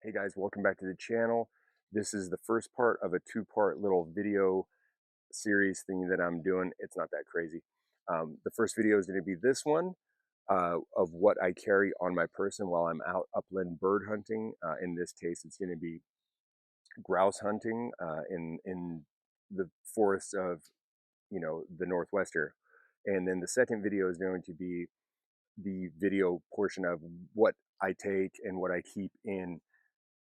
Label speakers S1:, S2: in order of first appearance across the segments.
S1: Hey guys, welcome back to the channel. This is the first part of a two-part little video series thing that I'm doing. It's not that crazy. The first video is going to be this one of what I carry on my person while I'm out upland bird hunting. In this case, it's going to be grouse hunting in the forests of the Northwest here. And then the second video is going to be the video portion of what I take and what I keep in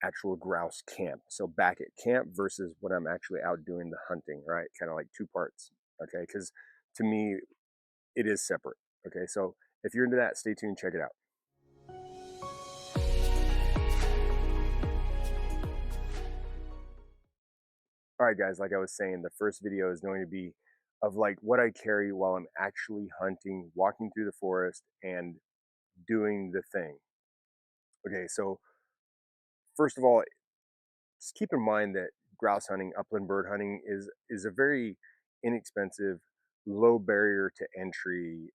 S1: actual grouse camp. So back at camp versus when I'm actually out doing the hunting, right? Kind of like two parts. Okay. Because to me, it is separate. Okay. So if you're into that, stay tuned, check it out. All right, guys, like I was saying, the first video is going to be of like what I carry while I'm actually hunting, walking through the forest and doing the thing. Okay. So first of all, just keep in mind that grouse hunting, upland bird hunting is a very inexpensive, low barrier to entry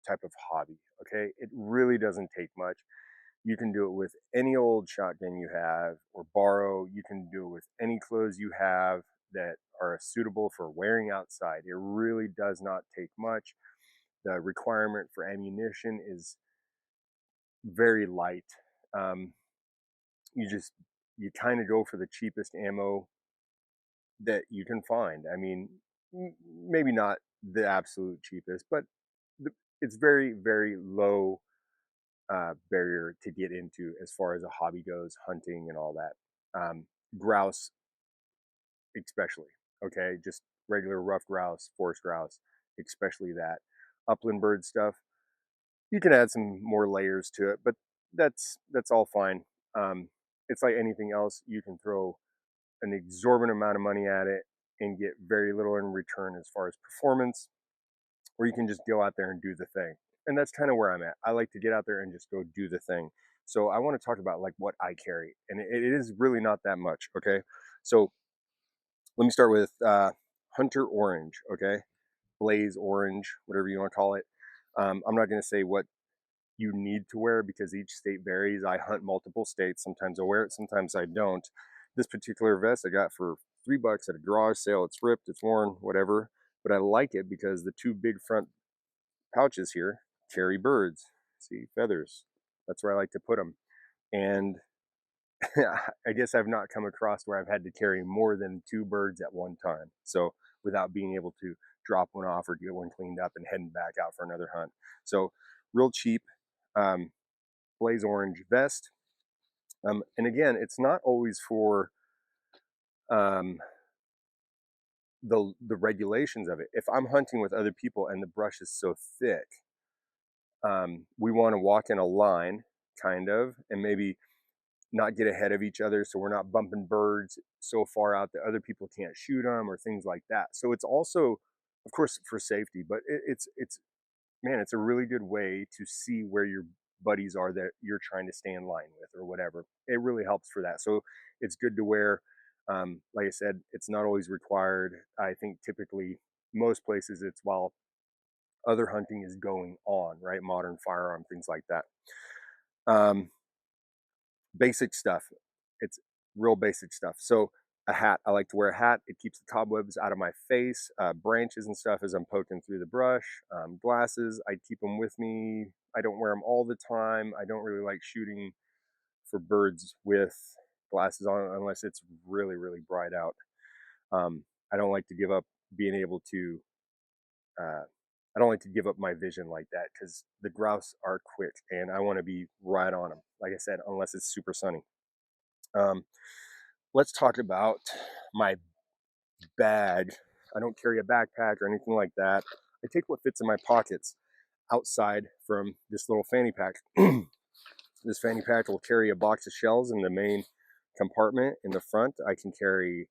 S1: type of hobby. Okay, it really doesn't take much. You can do it with any old shotgun you have or borrow. You can do it with any clothes you have that are suitable for wearing outside. It really does not take much. The requirement for ammunition is very light. Um, you just you kind of go for the cheapest ammo that you can find. I mean, maybe not the absolute cheapest, but it's very, very low barrier to get into as far as a hobby goes, hunting and all that. Grouse, especially, okay, just regular rough grouse, forest grouse, especially that. Upland bird stuff, you can add some more layers to it, but that's all fine. It's like anything else, you can throw an exorbitant amount of money at it and get very little in return as far as performance, or you can just go out there and do the thing. And that's kind of where I'm at. I like to get out there and just go do the thing. So I want to talk about like what I carry, and it is really not that much. Okay, so let me start with Hunter Orange. Okay, Blaze Orange, whatever you want to call it. I'm not going to say what you need to wear because each state varies. I hunt multiple states. Sometimes I wear it, sometimes I don't. This particular vest I got for $3 at a garage sale. It's ripped, it's worn, whatever. But I like it because the two big front pouches here carry birds. See, feathers. That's where I like to put them. And I guess I've not come across where I've had to carry more than two birds at one time. So without being able to drop one off or get one cleaned up and heading back out for another hunt. So real cheap. Um, Blaze orange vest. And again, it's not always for um, the regulations of it. If I'm hunting with other people and the brush is so thick, we want to walk in a line, kind of, and maybe not get ahead of each other, so we're not bumping birds so far out that other people can't shoot them or things like that. So it's also, of course, for safety, but it's man, it's a really good way to see where your buddies are that you're trying to stay in line with or whatever. It really helps for that. So it's good to wear. Like I said, it's not always required. I think typically most places it's while other hunting is going on, right? Modern firearm, things like that. Um, Basic stuff. It's real basic stuff. So a hat. I like to wear a hat. It keeps the cobwebs out of my face, branches and stuff as I'm poking through the brush. Glasses. I keep them with me. I don't wear them all the time. I don't really like shooting for birds with glasses on unless it's really, really bright out. I don't like to give up being able to. Uh, I don't like to give up my vision like that because the grouse are quick and I want to be right on them. Like I said, unless it's super sunny. Um, let's talk about my bag. I don't carry a backpack or anything like that. I take what fits in my pockets outside from this little fanny pack. This fanny pack will carry a box of shells in the main compartment in the front. I can carry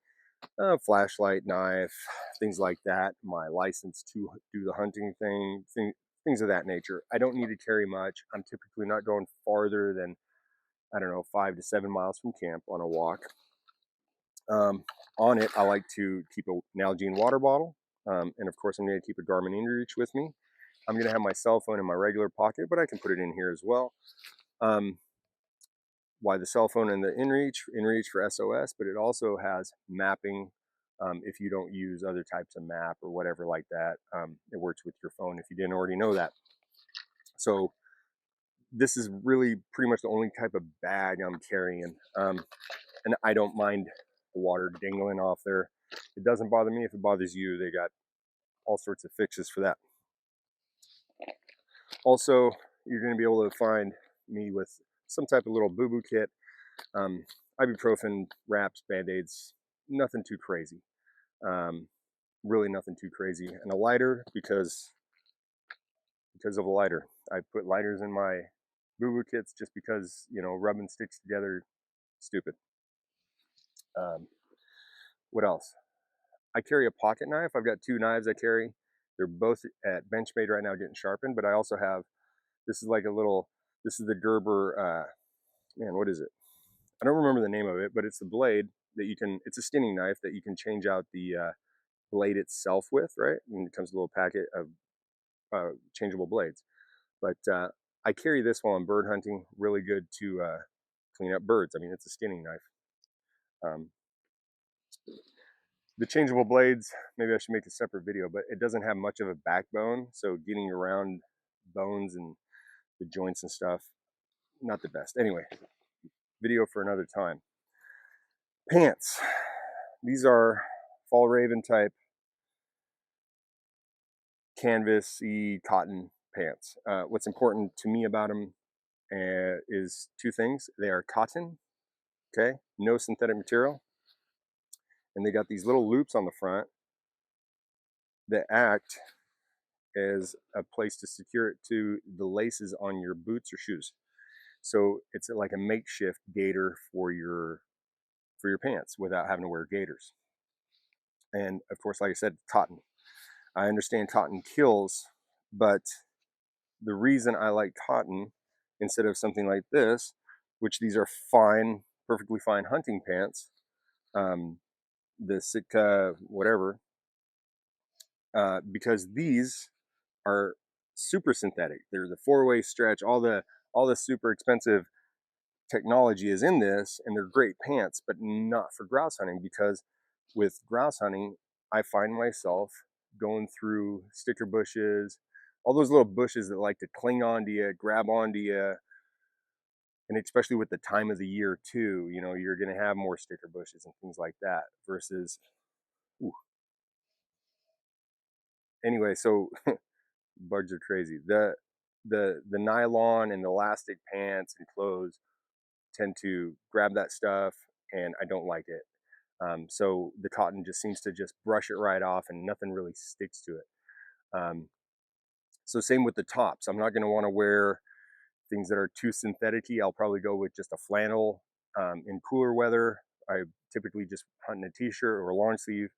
S1: a flashlight, knife, things like that. My license to do the hunting things of that nature. I don't need to carry much. I'm typically not going farther than, I don't know, 5 to 7 miles from camp on a walk. On it, I like to keep a Nalgene water bottle. And of course, I'm going to keep a Garmin InReach with me. I'm going to have my cell phone in my regular pocket, but I can put it in here as well. Um, why the cell phone and the inReach for SOS, but it also has mapping. If you don't use other types of map or whatever like that, it works with your phone if you didn't already know that. So this is really pretty much the only type of bag I'm carrying. And I don't mind the water dangling off there. It doesn't bother me. If it bothers you, they got all sorts of fixes for that. Also, you're going to be able to find me with some type of little boo-boo kit, ibuprofen, wraps, band-aids, nothing too crazy. Really nothing too crazy. And a lighter because of a lighter. I put lighters in my boo-boo kits just because, you know, rubbing sticks together, stupid. What else? I carry a pocket knife. I've got two knives I carry. They're both at Benchmade right now getting sharpened, but I also have, this is like a little, this is the Gerber, man, what is it? I don't remember the name of it, but it's the blade that you can, it's a skinning knife that you can change out the blade itself with, right? And it comes with a little packet of changeable blades. But I carry this while I'm bird hunting, really good to clean up birds. I mean, it's a skinning knife. The changeable blades, maybe I should make a separate video, but it doesn't have much of a backbone, so getting around bones and the joints and stuff, not the best. Anyway, video for another time. Pants. These are fall raven type canvas-y cotton pants. What's important to me about them is two things. They are cotton, okay, no synthetic material, and they got these little loops on the front that act as a place to secure it to the laces on your boots or shoes. So it's like a makeshift gaiter for your pants without having to wear gaiters. And of course, like I said, cotton. I understand cotton kills, but the reason I like cotton instead of something like this, which these are fine, perfectly fine hunting pants, the Sitka whatever, because these are super synthetic. They're the four-way stretch, all the super expensive technology is in this, and they're great pants, but not for grouse hunting, because with grouse hunting, I find myself going through sticker bushes, all those little bushes that like to cling onto you, grab onto you, and especially with the time of the year too, you know, you're going to have more sticker bushes and things like that versus, ooh. Anyway, so bugs are crazy. The nylon and elastic pants and clothes tend to grab that stuff, and I don't like it. So the cotton just seems to just brush it right off, and nothing really sticks to it. So same with the tops. I'm not going to want to wear things that are too synthetic-y. I'll probably go with just a flannel. In cooler weather, I typically just hunt in a t-shirt or a long sleeve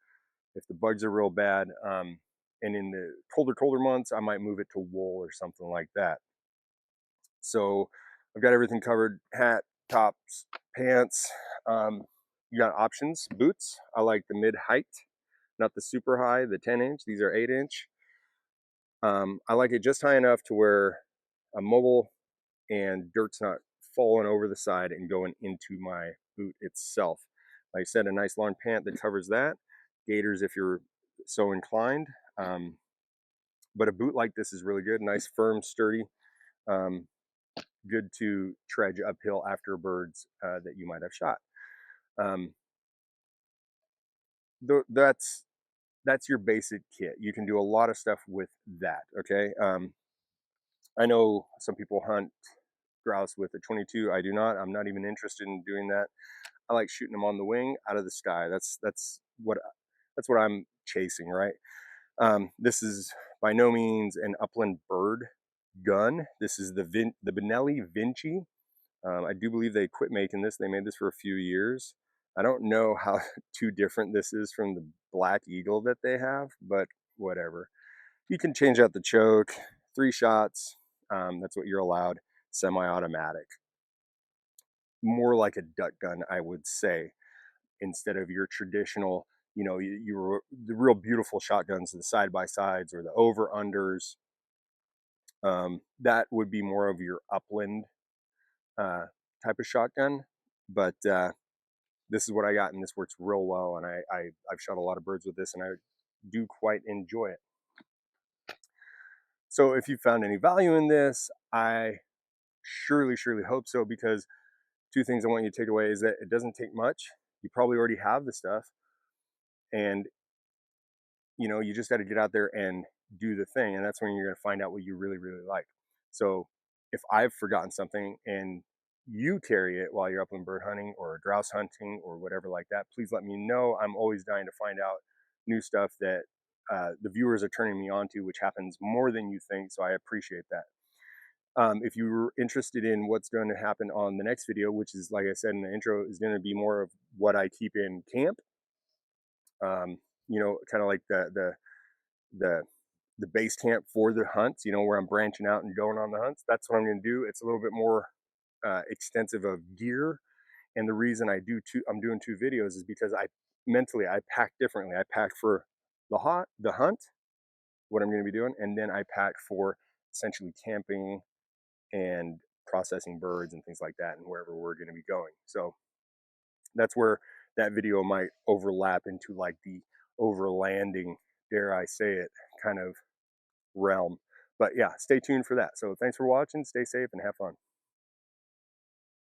S1: if the bugs are real bad. And in the colder months, I might move it to wool or something like that. So I've got everything covered: hat, tops, pants. You got options. Boots, I like the mid height, not the super high, the 10-inch. These are 8-inch. I like it just high enough to where I'm mobile and dirt's not falling over the side and going into my boot itself. Like I said, a nice long pant that covers that. Gaiters if you're so inclined. But a boot like this is really good. Nice, firm, sturdy. Good to trudge uphill after birds that you might have shot. That's your basic kit. You can do a lot of stuff with that. Okay. I know some people hunt grouse with a 22. I do not. I'm not even interested in doing that. I like shooting them on the wing out of the sky. That's what I'm chasing, right? This is by no means an upland bird gun. This is the Benelli Vinci. I do believe they quit making this. They made this for a few years. I don't know how too different this is from the Black Eagle that they have, but whatever. You can change out the choke, 3 shots. That's what you're allowed. Semi-automatic. More like a duck gun, I would say, instead of your traditional, you know, the real beautiful shotguns, the side-by-sides or the over-unders. That would be more of your upland type of shotgun, but this is what I got, and this works real well. And I've shot a lot of birds with this, and I do quite enjoy it. So if you found any value in this, I surely hope so, because two things I want you to take away is that it doesn't take much. You probably already have the stuff, and you just got to get out there and do the thing, and that's when you're going to find out what you really like. So if I've forgotten something and you carry it while you're upland bird hunting or grouse hunting or whatever like that, please let me know. I'm always dying to find out new stuff that the viewers are turning me on to, which happens more than you think, so I appreciate that. If you were interested in what's going to happen on the next video, which is, like I said in the intro, is going to be more of what I keep in camp, kind of like the the base camp for the hunts, where I'm branching out and going on the hunts. That's what I'm going to do. It's a little bit more extensive of gear, and the reason I'm doing two videos is because I pack differently. I pack for the hunt, what I'm going to be doing, and then I pack for essentially camping and processing birds and things like that, and wherever we're going to be going. So that's where that video might overlap into like the overlanding, dare I say it, kind of realm. But yeah, stay tuned for that. So thanks for watching. Stay safe and have fun.